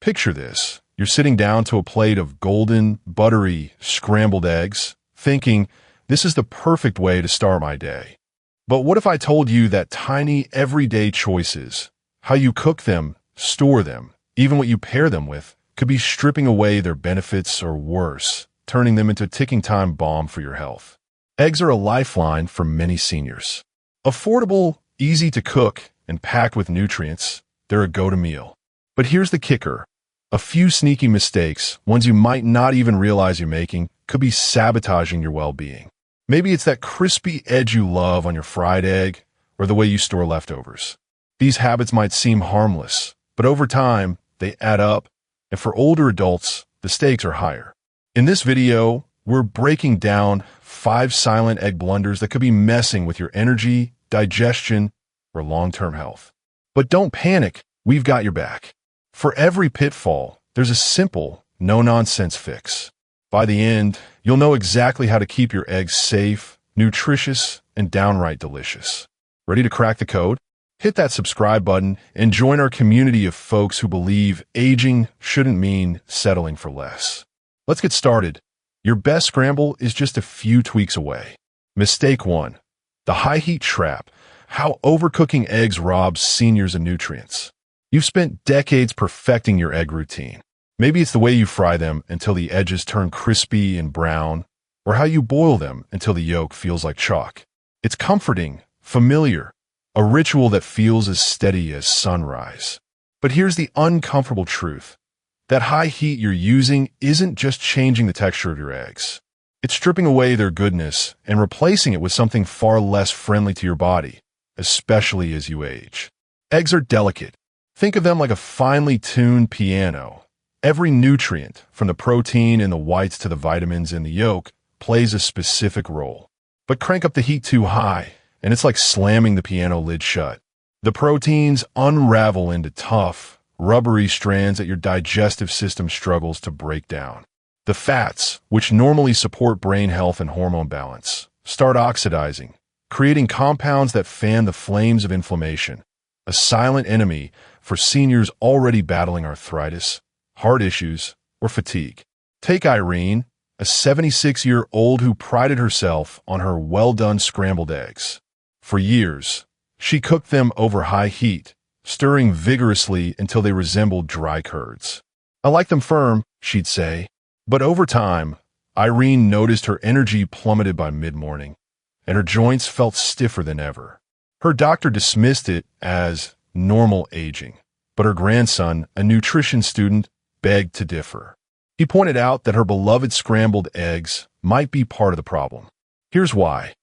Picture this. You're sitting down to a plate of golden, buttery, scrambled eggs, thinking, this is the perfect way to start my day. But what if I told you that tiny, everyday choices, how you cook them, store them, even what you pair them with, could be stripping away their benefits or worse, turning them into a ticking time bomb for your health? Eggs are a lifeline for many seniors. Affordable, easy to cook, and packed with nutrients, they're a go-to meal. But here's the kicker. A few sneaky mistakes, ones you might not even realize you're making, could be sabotaging your well-being. Maybe it's that crispy edge you love on your fried egg, or the way you store leftovers. These habits might seem harmless, but over time, they add up, and for older adults, the stakes are higher. In this video, we're breaking down 5 silent egg blunders that could be messing with your energy, digestion, or long-term health. But don't panic, we've got your back. For every pitfall, there's a simple, no-nonsense fix. By the end, you'll know exactly how to keep your eggs safe, nutritious, and downright delicious. Ready to crack the code? Hit that subscribe button and join our community of folks who believe aging shouldn't mean settling for less. Let's get started. Your best scramble is just a few tweaks away. Mistake 1. The high heat trap. How overcooking eggs robs seniors of nutrients. You've spent decades perfecting your egg routine. Maybe it's the way you fry them until the edges turn crispy and brown, or how you boil them until the yolk feels like chalk. It's comforting, familiar, a ritual that feels as steady as sunrise. But here's the uncomfortable truth. That high heat you're using isn't just changing the texture of your eggs. It's stripping away their goodness and replacing it with something far less friendly to your body, especially as you age. Eggs are delicate. Think of them like a finely tuned piano. Every nutrient, from the protein in the whites to the vitamins in the yolk, plays a specific role. But crank up the heat too high, and it's like slamming the piano lid shut. The proteins unravel into tough, rubbery strands that your digestive system struggles to break down. The fats, which normally support brain health and hormone balance, start oxidizing, creating compounds that fan the flames of inflammation, a silent enemy for seniors already battling arthritis, heart issues, or fatigue. Take Irene, a 76-year-old who prided herself on her well-done scrambled eggs. For years, she cooked them over high heat, stirring vigorously until they resembled dry curds. "I like them firm," she'd say. But over time, Irene noticed her energy plummeted by mid-morning, and her joints felt stiffer than ever. Her doctor dismissed it as normal aging, but her grandson, a nutrition student, begged to differ. He pointed out that her beloved scrambled eggs might be part of the problem. Here's why.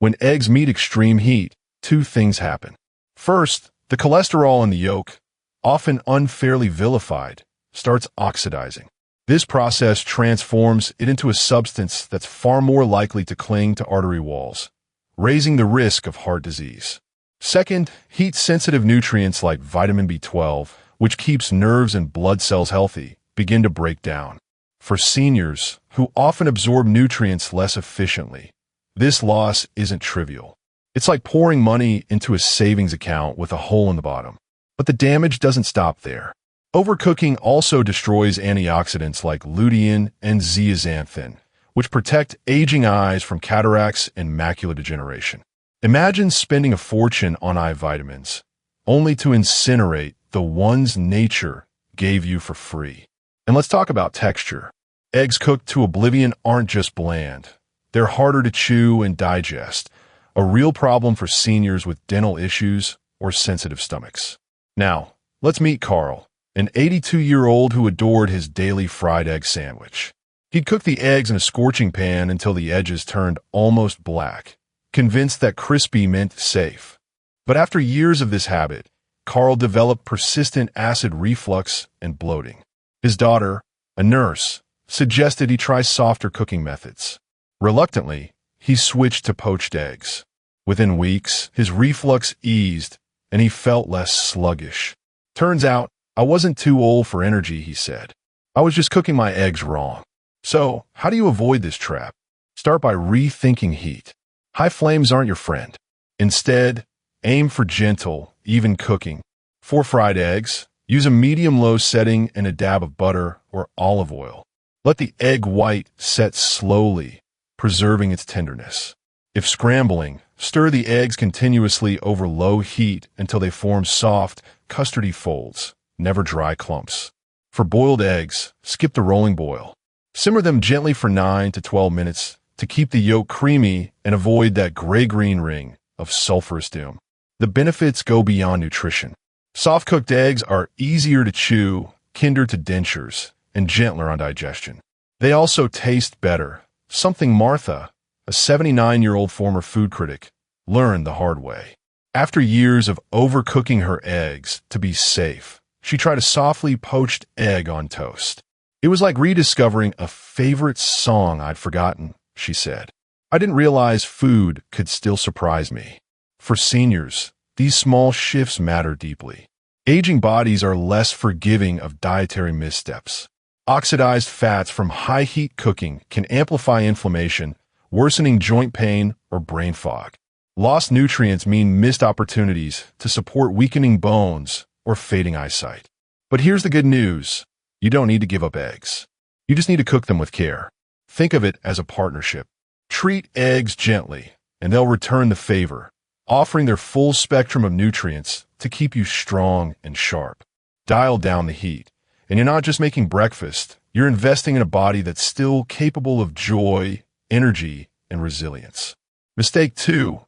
When eggs meet extreme heat, 2 things happen. First, the cholesterol in the yolk, often unfairly vilified, starts oxidizing. This process transforms it into a substance that's far more likely to cling to artery walls, raising the risk of heart disease. Second, heat-sensitive nutrients like vitamin B12, which keeps nerves and blood cells healthy, begin to break down. For seniors, who often absorb nutrients less efficiently, this loss isn't trivial. It's like pouring money into a savings account with a hole in the bottom. But the damage doesn't stop there. Overcooking also destroys antioxidants like lutein and zeaxanthin, which protect aging eyes from cataracts and macular degeneration. Imagine spending a fortune on eye vitamins, only to incinerate the ones nature gave you for free. And let's talk about texture. Eggs cooked to oblivion aren't just bland. They're harder to chew and digest, a real problem for seniors with dental issues or sensitive stomachs. Now, let's meet Carl, an 82-year-old who adored his daily fried egg sandwich. He'd cook the eggs in a scorching pan until the edges turned almost black, convinced that crispy meant safe. But after years of this habit, Carl developed persistent acid reflux and bloating. His daughter, a nurse, suggested he try softer cooking methods. Reluctantly, he switched to poached eggs. Within weeks, his reflux eased, and he felt less sluggish. "Turns out, I wasn't too old for energy," he said. "I was just cooking my eggs wrong." So, how do you avoid this trap? Start by rethinking heat. High flames aren't your friend. Instead, aim for gentle, even cooking. For fried eggs, Use a medium-low setting and a dab of butter or olive oil. Let the egg white set slowly, preserving its tenderness. If scrambling, stir the eggs continuously over low heat until they form soft, custardy folds, never dry clumps. For boiled eggs, skip the rolling boil. Simmer them gently for 9 to 12 minutes to keep the yolk creamy and avoid that gray-green ring of sulfurous doom. The benefits go beyond nutrition. Soft-cooked eggs are easier to chew, kinder to dentures, and gentler on digestion. They also taste better, something Martha, a 79-year-old former food critic, learned the hard way. After years of overcooking her eggs to be safe, she tried a softly poached egg on toast. It was like rediscovering a favorite song I'd forgotten, she said. I didn't realize food could still surprise me. For seniors, these small shifts matter deeply. Aging bodies are less forgiving of dietary missteps. Oxidized fats from high-heat cooking can amplify inflammation, worsening joint pain or brain fog. Lost nutrients mean missed opportunities to support weakening bones or fading eyesight. But here's the good news. You don't need to give up eggs. You just need to cook them with care. Think of it as a partnership. Treat eggs gently, and they'll return the favor, offering their full spectrum of nutrients to keep you strong and sharp. Dial down the heat, and you're not just making breakfast, you're investing in a body that's still capable of joy, energy, and resilience. Mistake 2.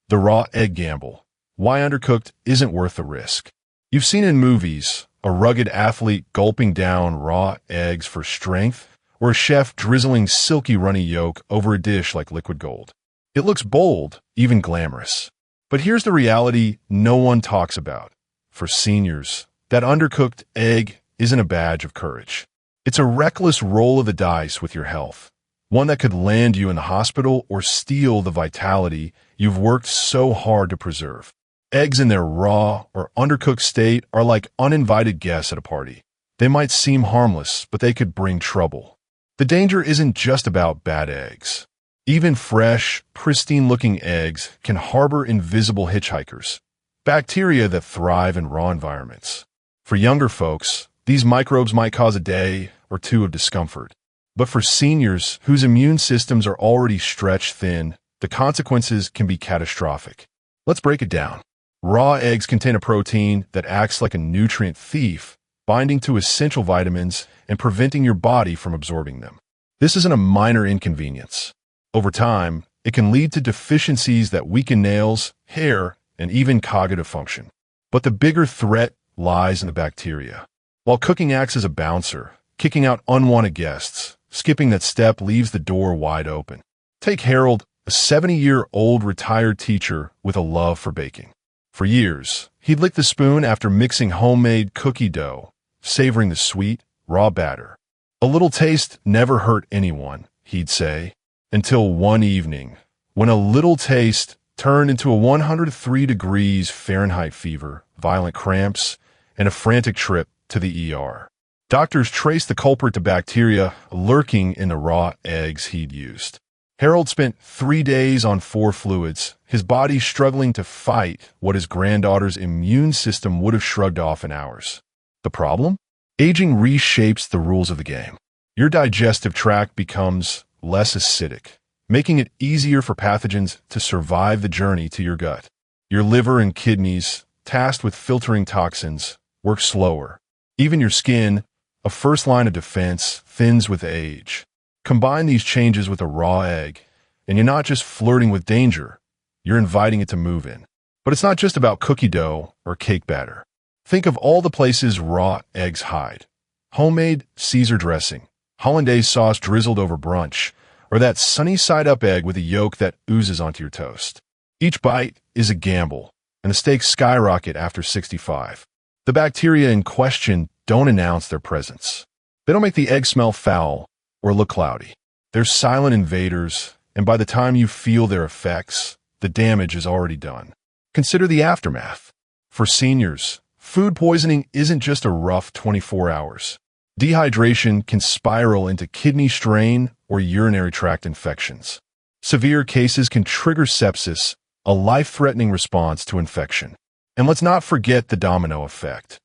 The raw egg gamble. Why undercooked isn't worth the risk. You've seen in movies a rugged athlete gulping down raw eggs for strength, or a chef drizzling silky runny yolk over a dish like liquid gold. It looks bold, even glamorous. But here's the reality no one talks about. For seniors, that undercooked egg isn't a badge of courage. It's a reckless roll of the dice with your health, one that could land you in the hospital or steal the vitality you've worked so hard to preserve. Eggs in their raw or undercooked state are like uninvited guests at a party. They might seem harmless, but they could bring trouble. The danger isn't just about bad eggs. Even fresh, pristine-looking eggs can harbor invisible hitchhikers, bacteria that thrive in raw environments. For younger folks, these microbes might cause a day or two of discomfort. But for seniors whose immune systems are already stretched thin, the consequences can be catastrophic. Let's break it down. Raw eggs contain a protein that acts like a nutrient thief, binding to essential vitamins and preventing your body from absorbing them. This isn't a minor inconvenience. Over time, it can lead to deficiencies that weaken nails, hair, and even cognitive function. But the bigger threat lies in the bacteria. While cooking acts as a bouncer, kicking out unwanted guests, skipping that step leaves the door wide open. Take Harold, a 70-year-old retired teacher with a love for baking. For years, he'd lick the spoon after mixing homemade cookie dough, savoring the sweet, raw batter. A little taste never hurt anyone, he'd say, until one evening, when a little taste turned into a 103 degrees Fahrenheit fever, violent cramps, and a frantic trip to the ER. Doctors traced the culprit to bacteria lurking in the raw eggs he'd used. Harold spent 3 days on 4 fluids, his body struggling to fight what his granddaughter's immune system would have shrugged off in hours. The problem? Aging reshapes the rules of the game. Your digestive tract becomes less acidic, making it easier for pathogens to survive the journey to your gut. Your liver and kidneys, tasked with filtering toxins, work slower. Even your skin, a first line of defense, thins with age. Combine these changes with a raw egg, and you're not just flirting with danger, you're inviting it to move in. But it's not just about cookie dough or cake batter. Think of all the places raw eggs hide. Homemade Caesar dressing, hollandaise sauce drizzled over brunch, or that sunny side-up egg with a yolk that oozes onto your toast. Each bite is a gamble, and the stakes skyrocket after 65. The bacteria in question don't announce their presence. They don't make the egg smell foul or look cloudy. They're silent invaders, and by the time you feel their effects, the damage is already done. Consider the aftermath. For seniors, food poisoning isn't just a rough 24 hours. Dehydration can spiral into kidney strain or urinary tract infections. Severe cases can trigger sepsis, a life-threatening response to infection. And let's not forget the domino effect.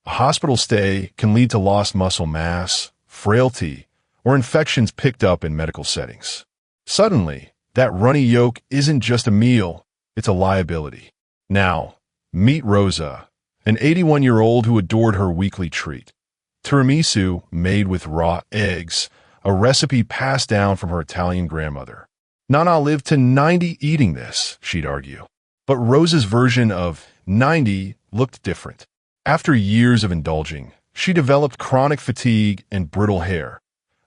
A hospital stay can lead to lost muscle mass, frailty, or infections picked up in medical settings. Suddenly, that runny yolk isn't just a meal, it's a liability. Now, meet Rosa, an 81-year-old who adored her weekly treat. Tiramisu made with raw eggs, a recipe passed down from her Italian grandmother. Nana lived to 90 eating this, she'd argue. But Rosa's version of 90 looked different. After years of indulging, she developed chronic fatigue and brittle hair,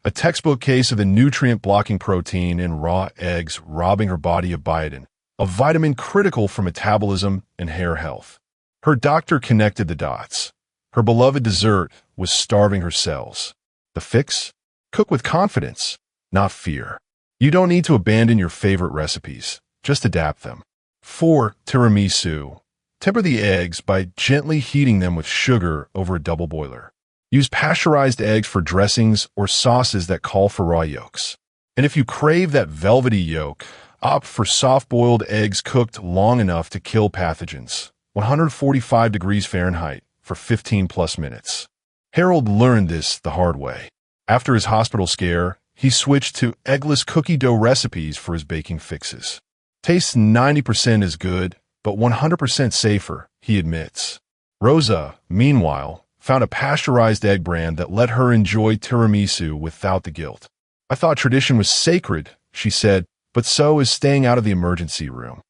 a textbook case of the nutrient-blocking protein in raw eggs robbing her body of biotin, a vitamin critical for metabolism and hair health. Her doctor connected the dots. Her beloved dessert was starving her cells. The fix? Cook with confidence, not fear. You don't need to abandon your favorite recipes, just adapt them. 4. Tiramisu. Temper the eggs by gently heating them with sugar over a double boiler. Use pasteurized eggs for dressings or sauces that call for raw yolks. And if you crave that velvety yolk, opt for soft-boiled eggs cooked long enough to kill pathogens, 145 degrees Fahrenheit, for 15+ minutes. Harold learned this the hard way. After his hospital scare, he switched to eggless cookie dough recipes for his baking fixes. Tastes 90% as good, but 100% safer, he admits. Rosa, meanwhile, found a pasteurized egg brand that let her enjoy tiramisu without the guilt. I thought tradition was sacred, she said, but so is staying out of the emergency room.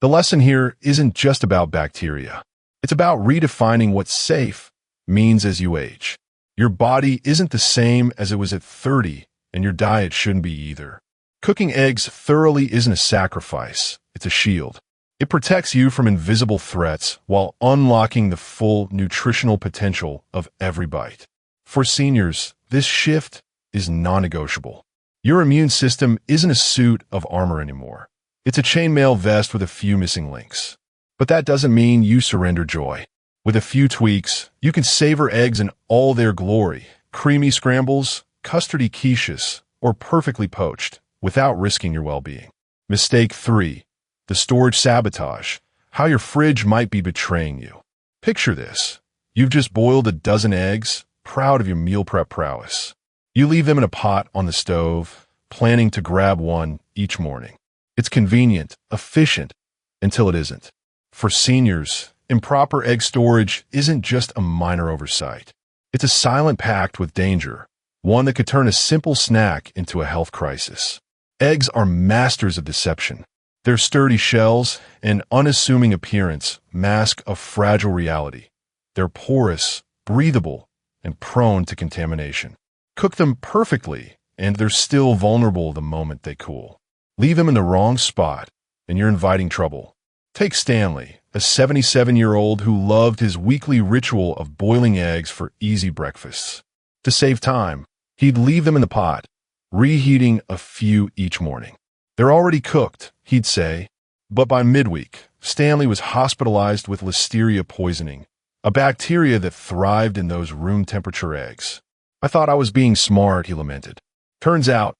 The lesson here isn't just about bacteria. It's about redefining what safe means as you age. Your body isn't the same as it was at 30, and your diet shouldn't be either. Cooking eggs thoroughly isn't a sacrifice, it's a shield. It protects you from invisible threats while unlocking the full nutritional potential of every bite. For seniors, this shift is non-negotiable. Your immune system isn't a suit of armor anymore. It's a chainmail vest with a few missing links. But that doesn't mean you surrender joy. With a few tweaks, you can savor eggs in all their glory, creamy scrambles, custardy quiches, or perfectly poached, without risking your well-being. Mistake 3. The storage sabotage. How your fridge might be betraying you. Picture this. You've just boiled a dozen eggs, proud of your meal prep prowess. You leave them in a pot on the stove, planning to grab one each morning. It's convenient, efficient, until it isn't. For seniors, improper egg storage isn't just a minor oversight. It's a silent pact with danger, one that could turn a simple snack into a health crisis. Eggs are masters of deception. Their sturdy shells and unassuming appearance mask a fragile reality. They're porous, breathable, and prone to contamination. Cook them perfectly, and they're still vulnerable the moment they cool. Leave them in the wrong spot, and you're inviting trouble. Take Stanley, a 77-year-old who loved his weekly ritual of boiling eggs for easy breakfasts. To save time, he'd leave them in the pot, reheating a few each morning. They're already cooked, he'd say, but by midweek, Stanley was hospitalized with listeria poisoning, a bacteria that thrived in those room-temperature eggs. I thought I was being smart, he lamented. Turns out,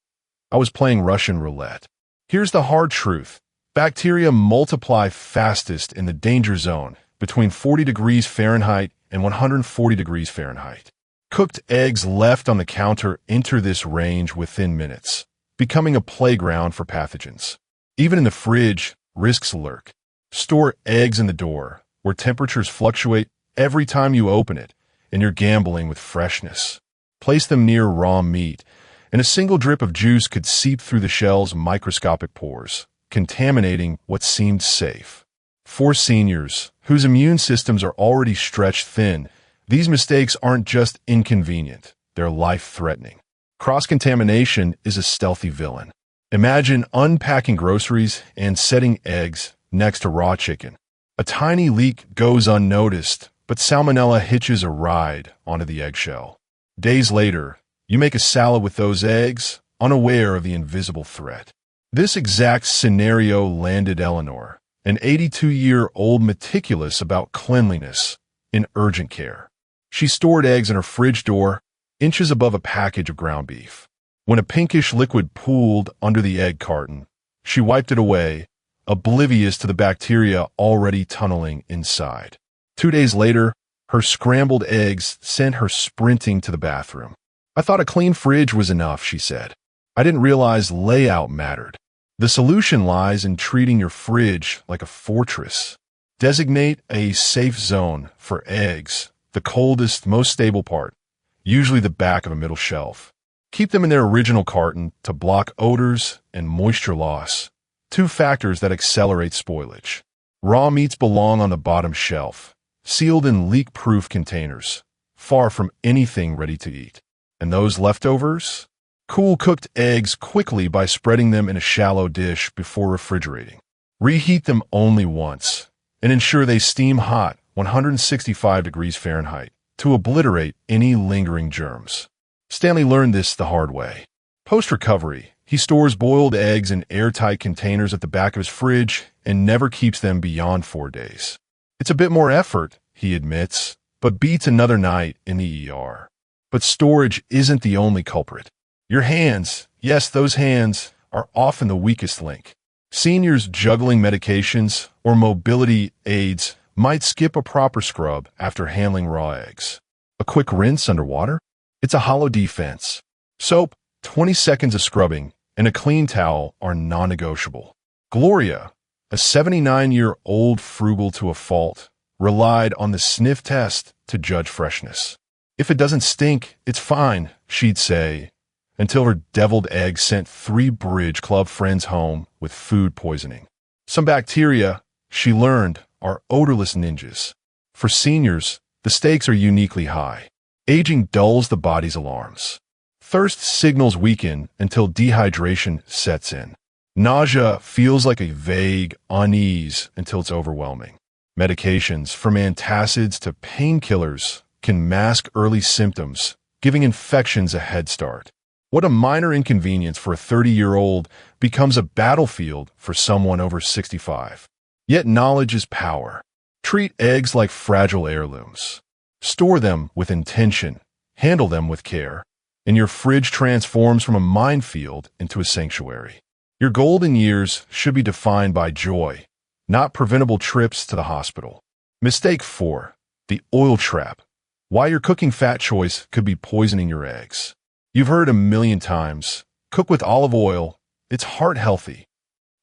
I was playing Russian roulette. Here's the hard truth. Bacteria multiply fastest in the danger zone, between 40 degrees Fahrenheit and 140 degrees Fahrenheit. Cooked eggs left on the counter enter this range within minutes, becoming a playground for pathogens. Even in the fridge, risks lurk. Store eggs in the door, where temperatures fluctuate every time you open it, and you're gambling with freshness. Place them near raw meat, and a single drip of juice could seep through the shell's microscopic pores, contaminating what seemed safe. For seniors, whose immune systems are already stretched thin, these mistakes aren't just inconvenient, they're life-threatening. Cross-contamination is a stealthy villain. Imagine unpacking groceries and setting eggs next to raw chicken. A tiny leak goes unnoticed, but salmonella hitches a ride onto the eggshell. Days later, you make a salad with those eggs, unaware of the invisible threat. This exact scenario landed Eleanor, an 82-year-old meticulous about cleanliness, in urgent care. She stored eggs in her fridge door, inches above a package of ground beef. When a pinkish liquid pooled under the egg carton, she wiped it away, oblivious to the bacteria already tunneling inside. 2 days later, Her scrambled eggs sent her sprinting to the bathroom. "I thought a clean fridge was enough," she said. "I didn't realize layout mattered." The solution lies in treating your fridge like a fortress. Designate a safe zone for eggs, the coldest, most stable part, usually the back of a middle shelf. Keep them in their original carton to block odors and moisture loss, two factors that accelerate spoilage. Raw meats belong on the bottom shelf, sealed in leak-proof containers, far from anything ready to eat. And those leftovers? Cool cooked eggs quickly by spreading them in a shallow dish before refrigerating. Reheat them only once, and ensure they steam hot, 165 degrees Fahrenheit, to obliterate any lingering germs. Stanley learned this the hard way. Post-recovery, he stores boiled eggs in airtight containers at the back of his fridge and never keeps them beyond 4 days. It's a bit more effort, he admits, but beats another night in the ER. But storage isn't the only culprit. Your hands, yes, those hands, are often the weakest link. Seniors juggling medications or mobility aids might skip a proper scrub after handling raw eggs. A quick rinse under water? It's a hollow defense. Soap, 20 seconds of scrubbing, and a clean towel are non-negotiable. Gloria, a 79-year-old frugal to a fault, relied on the sniff test to judge freshness. "If it doesn't stink, it's fine," she'd say, until her deviled egg sent 3 bridge club friends home with food poisoning. Some bacteria, she learned, are odorless ninjas. For seniors, the stakes are uniquely high. Aging dulls the body's alarms. Thirst signals weaken until dehydration sets in. Nausea feels like a vague unease until it's overwhelming. Medications, from antacids to painkillers, can mask early symptoms, giving infections a head start. What a minor inconvenience for a 30-year-old becomes a battlefield for someone over 65. Yet knowledge is power. Treat eggs like fragile heirlooms. Store them with intention, handle them with care, and your fridge transforms from a minefield into a sanctuary. Your golden years should be defined by joy, not preventable trips to the hospital. Mistake 4. The oil trap. Why your cooking fat choice could be poisoning your eggs. You've heard a million times, cook with olive oil, it's heart healthy.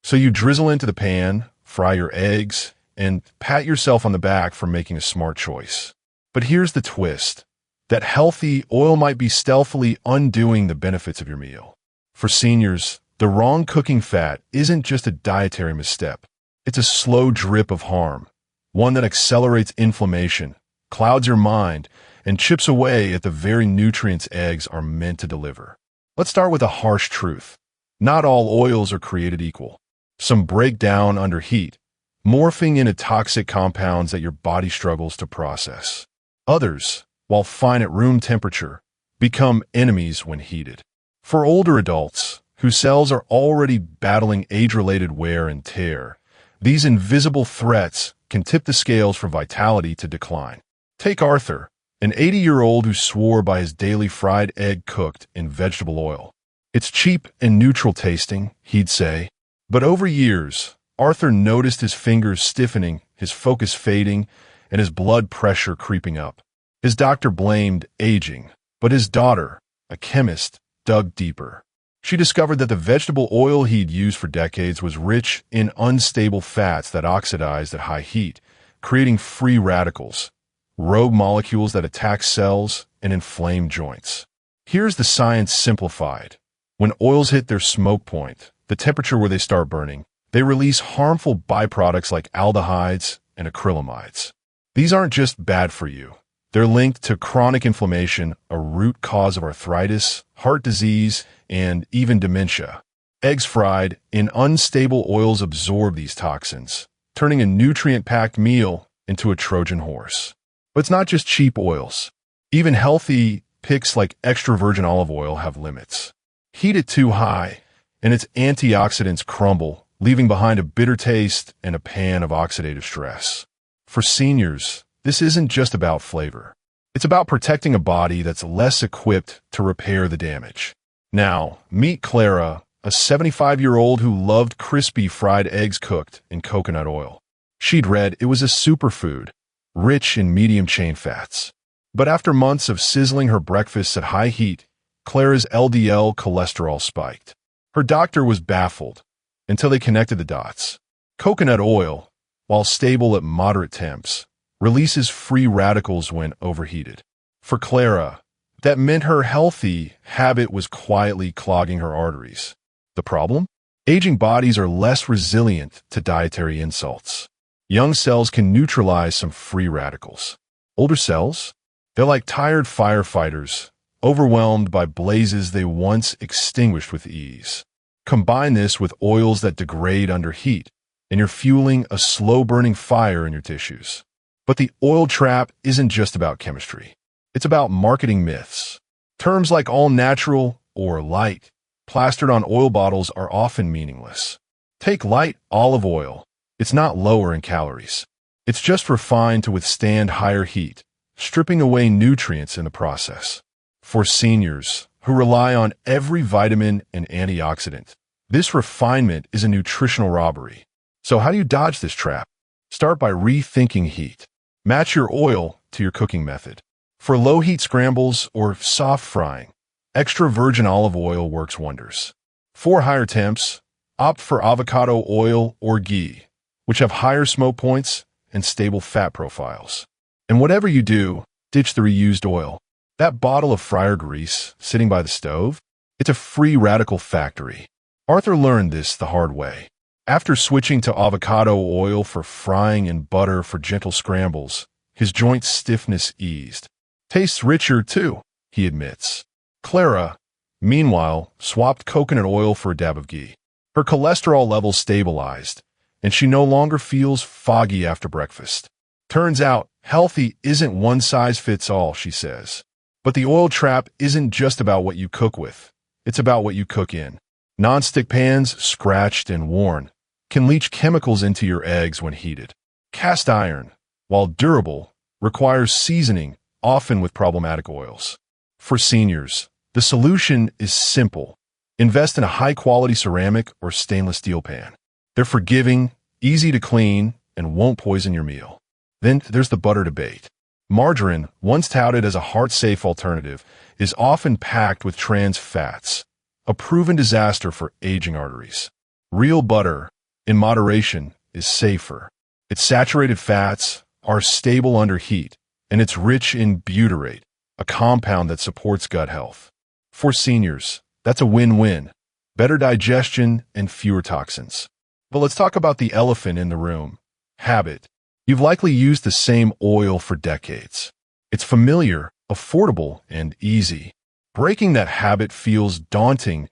So you drizzle into the pan, fry your eggs, and pat yourself on the back for making a smart choice. But here's the twist. That healthy oil might be stealthily undoing the benefits of your meal. For seniors, the wrong cooking fat isn't just a dietary misstep. It's a slow drip of harm, one that accelerates inflammation, clouds your mind, and chips away at the very nutrients eggs are meant to deliver. Let's start with a harsh truth. Not all oils are created equal. Some break down under heat, morphing into toxic compounds that your body struggles to process. Others, while fine at room temperature, become enemies when heated. For older adults, whose cells are already battling age-related wear and tear, these invisible threats can tip the scales from vitality to decline. Take Arthur, an 80-year-old who swore by his daily fried egg cooked in vegetable oil. "It's cheap and neutral tasting," he'd say. But over years, Arthur noticed his fingers stiffening, his focus fading, and his blood pressure creeping up. His doctor blamed aging, but his daughter, a chemist, dug deeper. She discovered that the vegetable oil he'd used for decades was rich in unstable fats that oxidized at high heat, creating free radicals, rogue molecules that attack cells and inflame joints. Here's the science simplified. When oils hit their smoke point, the temperature where they start burning, they release harmful byproducts like aldehydes and acrylamides. These aren't just bad for you. They're linked to chronic inflammation, a root cause of arthritis, heart disease, and even dementia. Eggs fried in unstable oils absorb these toxins, turning a nutrient-packed meal into a Trojan horse. But it's not just cheap oils. Even healthy picks like extra virgin olive oil have limits. Heat it too high, and its antioxidants crumble, leaving behind a bitter taste and a pan of oxidative stress. For seniors, this isn't just about flavor. It's about protecting a body that's less equipped to repair the damage. Now, meet Clara, a 75-year-old who loved crispy fried eggs cooked in coconut oil. She'd read it was a superfood, rich in medium-chain fats. But after months of sizzling her breakfasts at high heat, Clara's LDL cholesterol spiked. Her doctor was baffled until they connected the dots. Coconut oil, while stable at moderate temps, releases free radicals when overheated. For Clara, that meant her healthy habit was quietly clogging her arteries. The problem? Aging bodies are less resilient to dietary insults. Young cells can neutralize some free radicals. Older cells? They're like tired firefighters, overwhelmed by blazes they once extinguished with ease. Combine this with oils that degrade under heat, and you're fueling a slow-burning fire in your tissues. But the oil trap isn't just about chemistry. It's about marketing myths. Terms like all-natural or light plastered on oil bottles are often meaningless. Take light olive oil. It's not lower in calories. It's just refined to withstand higher heat, stripping away nutrients in the process. For seniors who rely on every vitamin and antioxidant, this refinement is a nutritional robbery. So how do you dodge this trap? Start by rethinking heat. Match your oil to your cooking method. For low-heat scrambles or soft frying, extra virgin olive oil works wonders. For higher temps, opt for avocado oil or ghee, which have higher smoke points and stable fat profiles. And whatever you do, ditch the reused oil. That bottle of fryer grease sitting by the stove, it's a free radical factory. Arthur learned this the hard way. After switching to avocado oil for frying and butter for gentle scrambles, his joint stiffness eased. Tastes richer, too, he admits. Clara, meanwhile, swapped coconut oil for a dab of ghee. Her cholesterol levels stabilized, and she no longer feels foggy after breakfast. Turns out, healthy isn't one size fits all, she says. But the oil trap isn't just about what you cook with. It's about what you cook in. Non-stick pans, scratched and worn, can leach chemicals into your eggs when heated. Cast iron, while durable, requires seasoning, often with problematic oils. For seniors, the solution is simple. Invest in a high-quality ceramic or stainless steel pan. They're forgiving, easy to clean, and won't poison your meal. Then there's the butter debate. Margarine, once touted as a heart-safe alternative, is often packed with trans fats, a proven disaster for aging arteries. Real butter, in moderation, is safer. Its saturated fats are stable under heat, and it's rich in butyrate, a compound that supports gut health. For seniors, that's a win-win. Better digestion and fewer toxins. But let's talk about the elephant in the room. Habit. You've likely used the same oil for decades. It's familiar, affordable, and easy. Breaking that habit feels daunting,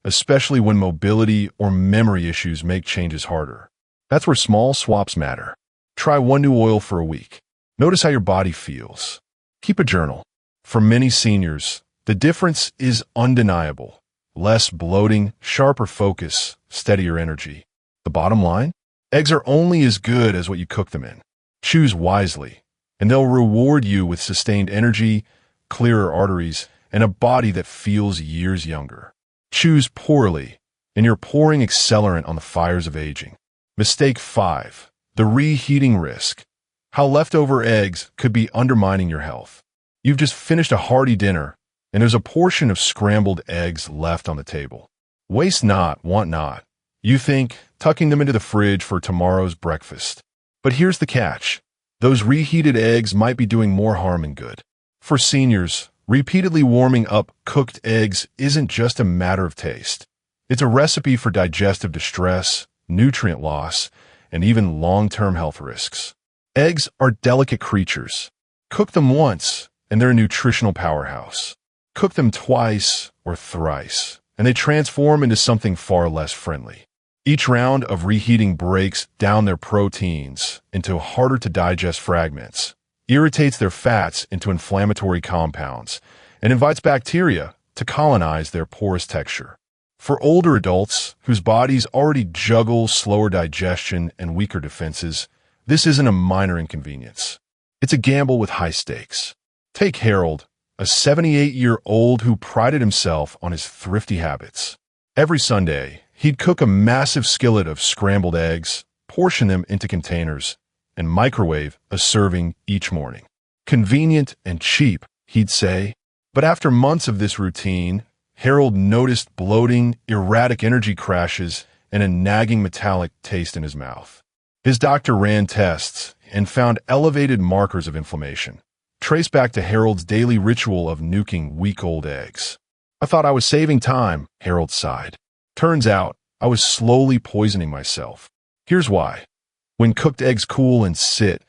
especially when mobility or memory issues make changes harder. That's where small swaps matter. Try one new oil for a week. Notice how your body feels. Keep a journal. For many seniors, the difference is undeniable. Less bloating, sharper focus, steadier energy. The bottom line? Eggs are only as good as what you cook them in. Choose wisely, and they'll reward you with sustained energy, clearer arteries, and a body that feels years younger. Choose poorly, and you're pouring accelerant on the fires of aging. Mistake 5. The reheating risk. How leftover eggs could be undermining your health. You've just finished a hearty dinner, and there's a portion of scrambled eggs left on the table. Waste not, want not. You think, tucking them into the fridge for tomorrow's breakfast. But here's the catch. Those reheated eggs might be doing more harm than good. For seniors, repeatedly warming up cooked eggs isn't just a matter of taste. It's a recipe for digestive distress, nutrient loss, and even long-term health risks. Eggs are delicate creatures. Cook them once, and they're a nutritional powerhouse. Cook them twice or thrice, and they transform into something far less friendly. Each round of reheating breaks down their proteins into harder-to-digest fragments, irritates their fats into inflammatory compounds, and invites bacteria to colonize their porous texture. For older adults whose bodies already juggle slower digestion and weaker defenses, this isn't a minor inconvenience. It's a gamble with high stakes. Take Harold, a 78-year-old who prided himself on his thrifty habits. Every Sunday, he'd cook a massive skillet of scrambled eggs, portion them into containers, and microwave a serving each morning. Convenient and cheap, he'd say. But after months of this routine, Harold noticed bloating, erratic energy crashes, and a nagging metallic taste in his mouth. His doctor ran tests and found elevated markers of inflammation, traced back to Harold's daily ritual of nuking week-old eggs. "I thought I was saving time," Harold sighed. "Turns out, I was slowly poisoning myself. Here's why. When cooked eggs cool and sit,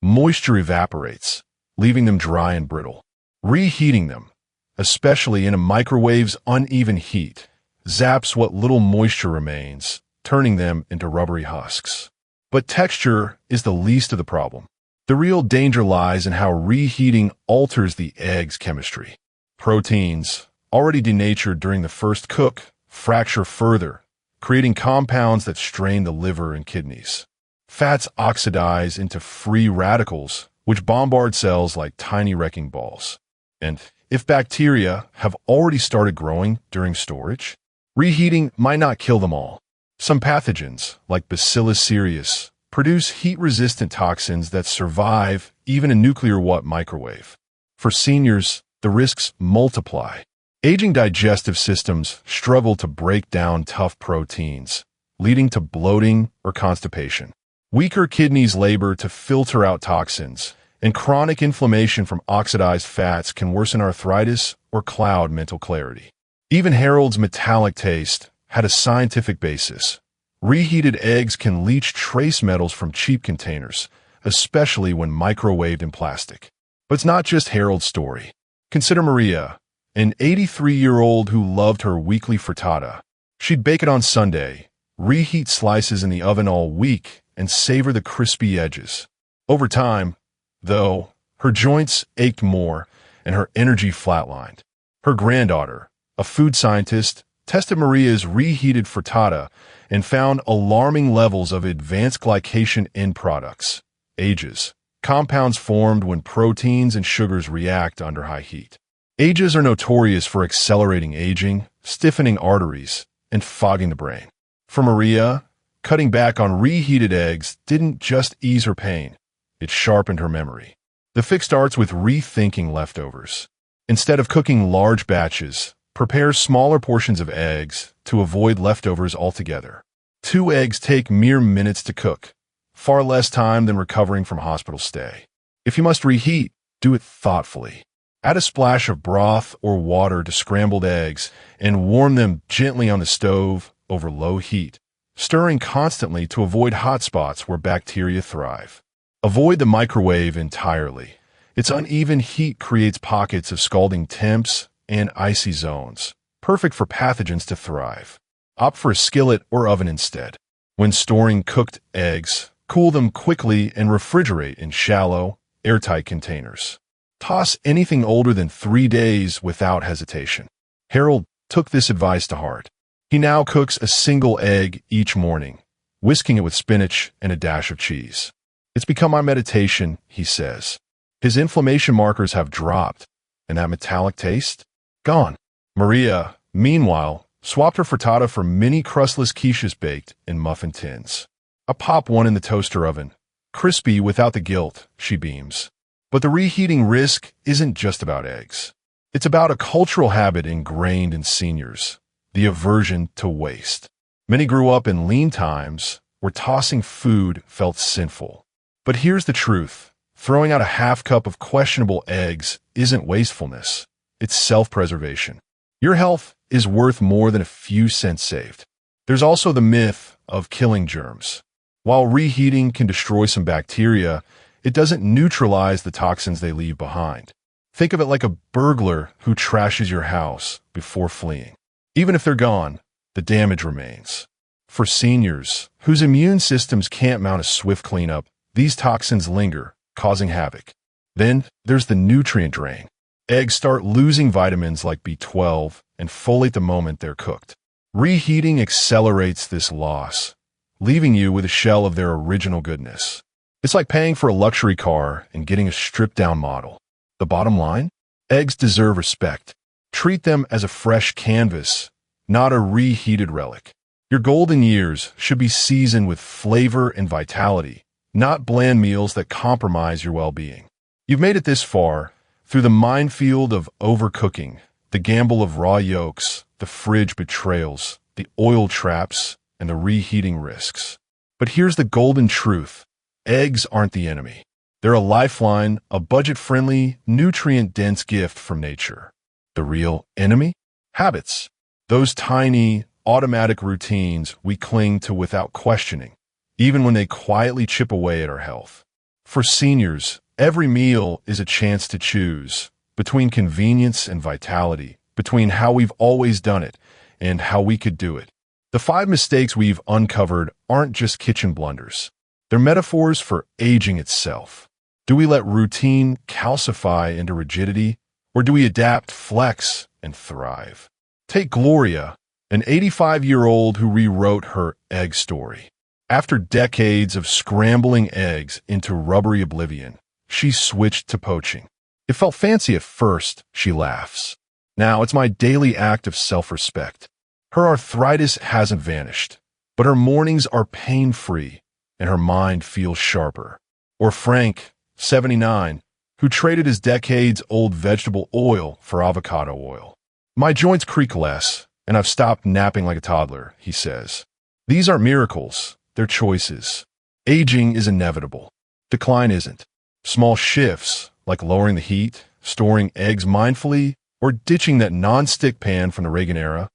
moisture evaporates, leaving them dry and brittle. Reheating them, especially in a microwave's uneven heat, zaps what little moisture remains, turning them into rubbery husks. But texture is the least of the problem. The real danger lies in how reheating alters the egg's chemistry. Proteins, already denatured during the first cook, fracture further, creating compounds that strain the liver and kidneys. Fats oxidize into free radicals, which bombard cells like tiny wrecking balls. And if bacteria have already started growing during storage, reheating might not kill them all. Some pathogens, like Bacillus cereus, produce heat-resistant toxins that survive even in nuclear watt microwave. For seniors, the risks multiply. Aging digestive systems struggle to break down tough proteins, leading to bloating or constipation. Weaker kidneys labor to filter out toxins, and chronic inflammation from oxidized fats can worsen arthritis or cloud mental clarity. Even Harold's metallic taste had a scientific basis. Reheated eggs can leach trace metals from cheap containers, especially when microwaved in plastic. But it's not just Harold's story. Consider Maria, an 83-year-old who loved her weekly frittata. She'd bake it on Sunday, reheat slices in the oven all week, and savor the crispy edges. Over time, though, her joints ached more and her energy flatlined. Her granddaughter, a food scientist, tested Maria's reheated frittata and found alarming levels of advanced glycation end products, AGEs, compounds formed when proteins and sugars react under high heat. AGEs are notorious for accelerating aging, stiffening arteries, and fogging the brain. For Maria, cutting back on reheated eggs didn't just ease her pain, it sharpened her memory. The fix starts with rethinking leftovers. Instead of cooking large batches, prepare smaller portions of eggs to avoid leftovers altogether. 2 eggs take mere minutes to cook, far less time than recovering from hospital stay. If you must reheat, do it thoughtfully. Add a splash of broth or water to scrambled eggs and warm them gently on the stove over low heat, stirring constantly to avoid hot spots where bacteria thrive. Avoid the microwave entirely. Its uneven heat creates pockets of scalding temps and icy zones, perfect for pathogens to thrive. Opt for a skillet or oven instead. When storing cooked eggs, cool them quickly and refrigerate in shallow, airtight containers. Toss anything older than 3 days without hesitation. Harold took this advice to heart. He now cooks a single egg each morning, whisking it with spinach and a dash of cheese. "It's become my meditation," he says. His inflammation markers have dropped, and that metallic taste? Gone. Maria, meanwhile, swapped her frittata for mini crustless quiches baked in muffin tins. "I pop one in the toaster oven. Crispy without the guilt," she beams. But the reheating risk isn't just about eggs. It's about a cultural habit ingrained in seniors, the aversion to waste. Many grew up in lean times where tossing food felt sinful. But here's the truth. Throwing out a half cup of questionable eggs isn't wastefulness. It's self-preservation. Your health is worth more than a few cents saved. There's also the myth of killing germs. While reheating can destroy some bacteria, it doesn't neutralize the toxins they leave behind. Think of it like a burglar who trashes your house before fleeing. Even if they're gone, the damage remains. For seniors, whose immune systems can't mount a swift cleanup, these toxins linger, causing havoc. Then there's the nutrient drain. Eggs start losing vitamins like B12 and folate the moment they're cooked. Reheating accelerates this loss, leaving you with a shell of their original goodness. It's like paying for a luxury car and getting a stripped-down model. The bottom line? Eggs deserve respect. Treat them as a fresh canvas, not a reheated relic. Your golden years should be seasoned with flavor and vitality, not bland meals that compromise your well-being. You've made it this far through the minefield of overcooking, the gamble of raw yolks, the fridge betrayals, the oil traps, and the reheating risks. But here's the golden truth. Eggs aren't the enemy. They're a lifeline, a budget-friendly, nutrient-dense gift from nature. The real enemy? Habits. Those tiny, automatic routines we cling to without questioning, even when they quietly chip away at our health. For seniors, every meal is a chance to choose between convenience and vitality, between how we've always done it and how we could do it. The 5 mistakes we've uncovered aren't just kitchen blunders. They're metaphors for aging itself. Do we let routine calcify into rigidity, or do we adapt, flex, and thrive? Take Gloria, an 85-year-old who rewrote her egg story. After decades of scrambling eggs into rubbery oblivion, she switched to poaching. It felt fancy at first, she laughs. Now it's my daily act of self-respect. Her arthritis hasn't vanished, but her mornings are pain-free, and her mind feels sharper. Or Frank, 79, who traded his decades-old vegetable oil for avocado oil. My joints creak less, and I've stopped napping like a toddler, he says. These aren't miracles, they're choices. Aging is inevitable. Decline isn't. Small shifts, like lowering the heat, storing eggs mindfully, or ditching that non-stick pan from the Reagan era,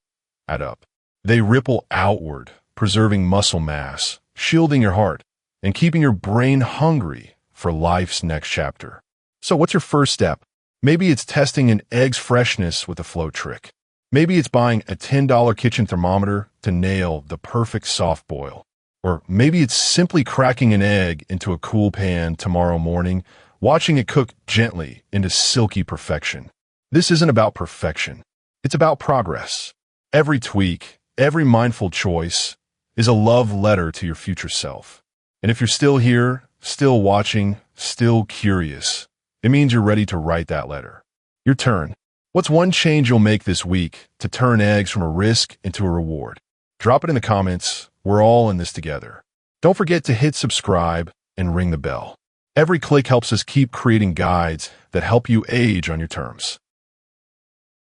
add up. They ripple outward, preserving muscle mass, shielding your heart, and keeping your brain hungry for life's next chapter. So what's your first step? Maybe it's testing an egg's freshness with a flow trick. Maybe it's buying a $10 kitchen thermometer to nail the perfect soft boil. Or maybe it's simply cracking an egg into a cool pan tomorrow morning, watching it cook gently into silky perfection. This isn't about perfection. It's about progress. Every tweak, every mindful choice is a love letter to your future self. And if you're still here, still watching, still curious, it means you're ready to write that letter. Your turn. What's one change you'll make this week to turn eggs from a risk into a reward? Drop it in the comments. We're all in this together. Don't forget to hit subscribe and ring the bell. Every click helps us keep creating guides that help you age on your terms.